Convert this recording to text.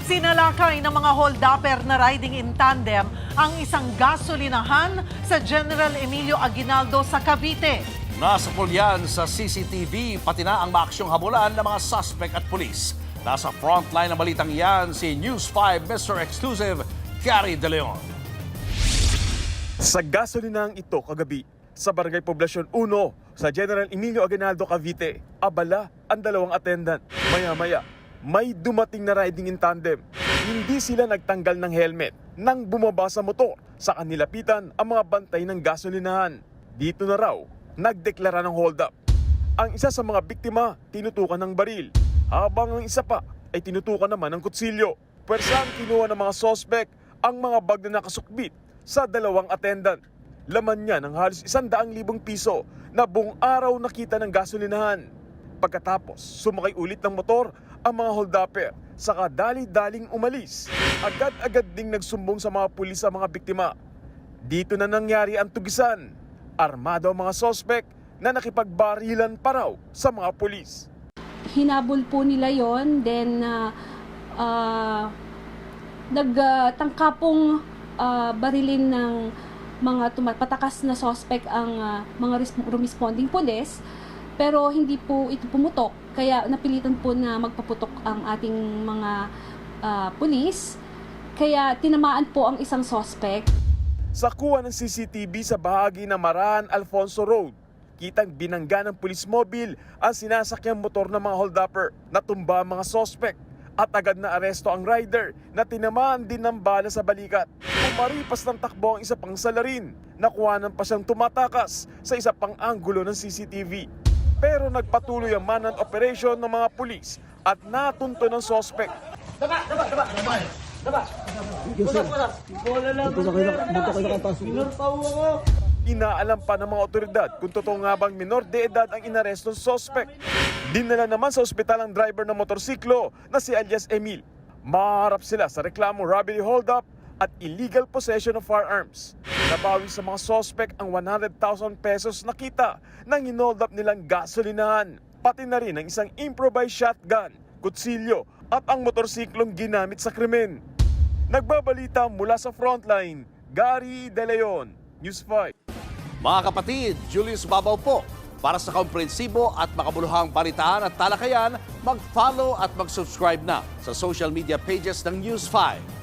Sinalakay ng mga hold-upper na riding in tandem ang isang gasolinahan sa General Emilio Aguinaldo sa Cavite. Nasa pulyan sa CCTV, pati na ang maaksyong habulan ng mga suspect at pulis. Nasa frontline ng balitang yan si News 5 Mr. Exclusive, Gary De Leon. Sa gasolinahang ito kagabi, sa Barangay Poblasyon 1 sa General Emilio Aguinaldo, Cavite, abala ang dalawang attendant. Maya-maya, may dumating na riding in tandem. Hindi sila nagtanggal ng helmet nang bumaba sa motor sa kanilapitan ang mga bantay ng gasolinahan. Dito na raw, nagdeklara ng hold-up. Ang isa sa mga biktima, tinutukan ng baril, habang ang isa pa ay tinutukan naman ng kutsilyo. Pwersang kinuha ng mga sospek ang mga bag na nakasukbit sa dalawang attendant. Laman niya ng halos 100,000 piso na buong araw nakita ng gasolinahan. Pagkatapos, sumakay ulit ng motor ang mga hold-upper, saka dali-daling umalis. Agad-agad ding nagsumbong sa mga pulis ang mga biktima. Dito na nangyari ang tugisan. Armado ang mga sospek na nakipagbarilan pa raw sa mga pulis. Hinabol po nila yon, then nagtangka pong barilin ng mga patakas na sospek ang mga responding pulis, pero hindi po ito pumutok, kaya napilitan po na magpaputok ang ating mga pulis, kaya tinamaan po ang isang sospek. Sa kuha ng CCTV sa bahagi ng Maraan Alfonso Road, kitang binangga ng police mobile ang sinasakyang motor ng mga hold-upper. Natumba ang mga sospek at agad na aresto ang rider na tinamaan din ng bala sa balikat. Umaripas ng takbo ang isa pang salarin. Nakuhanan pa siyang tumatakas sa isa pang anggulo ng CCTV. Pero nagpatuloy ang manhunt operation ng mga pulis at natunto ng sospek. Inaalam pa ng mga otoridad kung totoo nga bang minor de edad ang inarestong sospek. Dinala naman sa ospital ang driver ng motorsiklo na si alias Emil. Maharap sila sa reklamo robbery hold-up at illegal possession of firearms. Nabawi sa mga sospek ang 100,000 pesos na kita ng in-hold up nilang gasolinahan. Pati na rin ang isang improvised shotgun, kutsilyo at ang motorsiklong ginamit sa krimen. Nagbabalita mula sa frontline, Gary De Leon, News 5. Mga kapatid, Julius Babaw po. Para sa komprehensibo at makabuluhang balitaan at talakayan, mag-follow at mag-subscribe na sa social media pages ng News 5.